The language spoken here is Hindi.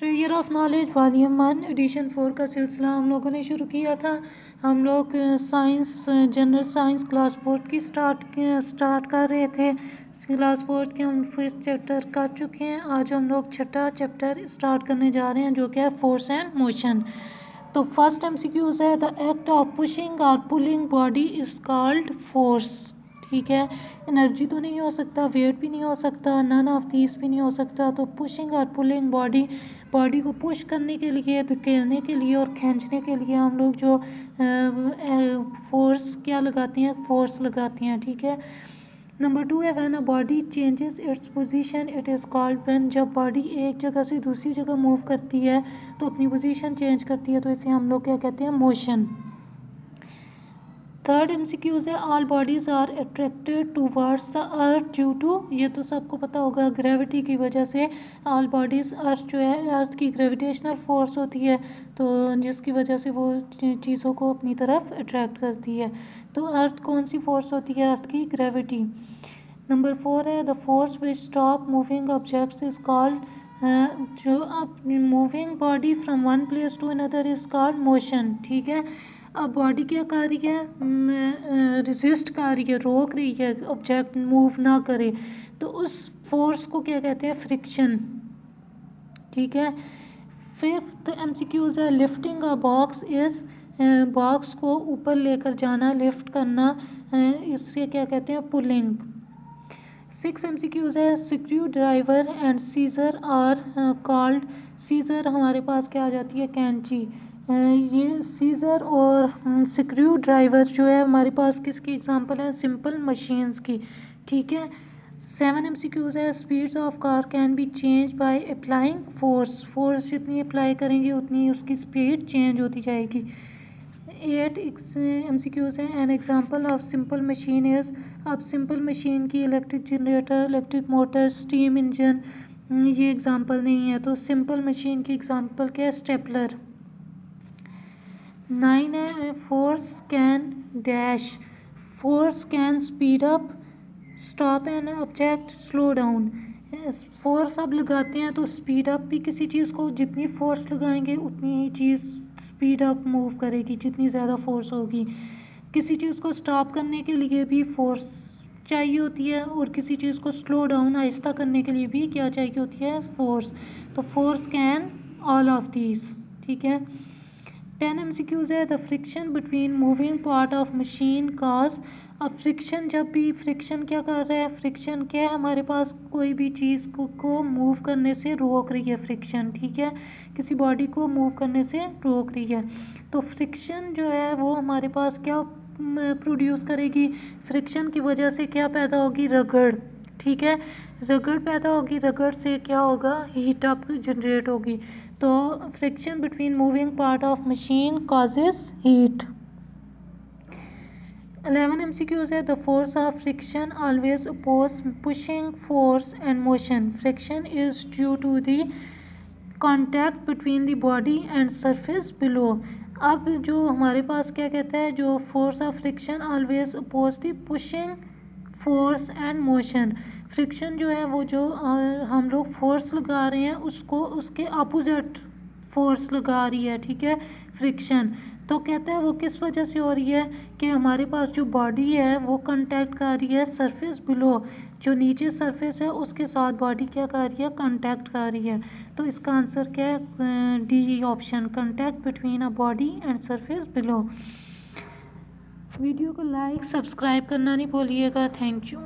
Treasure of knowledge volume 1 edition 4 का सिलसिला हम लोगों ने शुरू किया था। हम लोग साइंस जनरल साइंस क्लास 4 की स्टार्ट कर रहे थे। क्लास 4 के हम फर्स्ट चैप्टर कर चुके हैं। आज हम लोग छठा चैप्टर स्टार्ट करने जा रहे हैं जो कि है फोर्स एंड मोशन। तो फर्स्ट एमसीक्यूज है द एक्ट ऑफ पुशिंग और pulling body is called force. ठीक है, एनर्जी तो नहीं हो सकता, वेट भी नहीं हो सकता, नन ऑफ दीज भी नहीं हो सकता। तो पुशिंग और पुलिंग बॉडी को पुश करने के लिए, धकेलने के लिए और खींचने के लिए हम लोग जो फोर्स क्या लगाते हैं, फोर्स लगाते हैं। ठीक है। नंबर 2 है when a body changes its position it is called, when जब बॉडी एक जगह से दूसरी जगह मूव करती है तो अपनी पोजीशन चेंज करती है, तो इसे हम लोग क्या कहते हैं, मोशन। थर्ड एमसीक्यूज है all bodies are attracted towards the earth due to, ये तो सबको पता होगा, ग्रेविटी की वजह से ऑल बॉडीज, अर्थ जो है अर्थ की ग्रेविटेशनल फोर्स होती है, तो जिसकी वजह से वो चीज़ों को अपनी तरफ अट्रैक्ट करती है। तो अर्थ कौन सी फोर्स होती है, अर्थ की ग्रेविटी। नंबर 4 है the force which stop moving objects is called, जो अब moving body from one place to another is called motion. ठीक है। अब बॉडी क्या कर रही है, रेजिस्ट कर रही है, रोक रही है ऑब्जेक्ट मूव ना करे, तो उस फोर्स को क्या कहते हैं, फ्रिक्शन। ठीक है। फिफ्थ एमसीक्यूज है lifting a box is, box को ऊपर लेकर जाना, लिफ्ट करना, इससे क्या कहते हैं, पुलिंग। 6 एमसीक्यूज है screwdriver and scissor are called, scissor हमारे पास क्या आ जाती है, कैंची। ये सीजर और स्क्रू ड्राइवर जो है हमारे पास किसकी एग्जांपल है, सिंपल मशीन्स की। ठीक है। 7 एमसीक्यूज है speeds of car can be change by applying force, force जितनी अप्लाई करेंगे उतनी उसकी स्पीड चेंज होती जाएगी। 8 एमसीक्यूज है an example of simple machine is, अब सिंपल मशीन की electric generator, electric motor, steam engine, ये एग्जांपल नहीं है, तो सिंपल मशीन की एग्जांपल क्या है, स्टेपलर। 9 है force can dash, force can speed up, stop an object, slow down. Force अब लगाते हैं तो स्पीड अप भी किसी चीज़ को, जितनी फोर्स लगाएंगे उतनी ही चीज़ स्पीड अप मूव करेगी, जितनी ज़्यादा फोर्स होगी। किसी चीज़ को स्टॉप करने के लिए भी फोर्स चाहिए होती है, और किसी चीज़ को स्लो डाउन, आहिस्ता करने के लिए भी क्या चाहिए होती है, फोर्स। तो force can all of these. ठीक है। 10 एमसीक्यूज है the friction between moving part of machine cause, अब फ्रिक्शन, जब भी फ्रिक्शन क्या कर रहा है, फ्रिक्शन क्या है, हमारे पास कोई भी चीज़ को मूव करने से रोक रही है, फ्रिक्शन। ठीक है, किसी बॉडी को मूव करने से रोक रही है, तो फ्रिक्शन जो है वो हमारे पास क्या प्रोड्यूस करेगी, फ्रिक्शन की वजह से क्या पैदा होगी, रगड़। ठीक है, रगड़ पैदा होगी, रगड़ से क्या होगा, हीट अप जनरेट होगी, तो friction between moving part of machine causes heat. 11 MCQs है the force of friction always oppose pushing force and motion, friction is due to the contact between the body and surface below. अब जो हमारे पास क्या कहता है, जो force of friction always oppose the pushing force and motion, friction जो है वो जो हम लोग फोर्स लगा रहे हैं उसको उसके अपोजिट फोर्स लगा रही है। ठीक है, फ्रिक्शन, तो कहता है वो किस वजह से हो रही है, कि हमारे पास जो बॉडी है वो कांटेक्ट कर रही है सरफेस बिलो, जो नीचे सरफेस है उसके साथ बॉडी क्या कर रही है, कांटेक्ट कर रही है। तो इसका आंसर क्या है, D option, contact between a body and surface below. Video को लाइक सब्सक्राइब करना नहीं भूलिएगा। Thank you.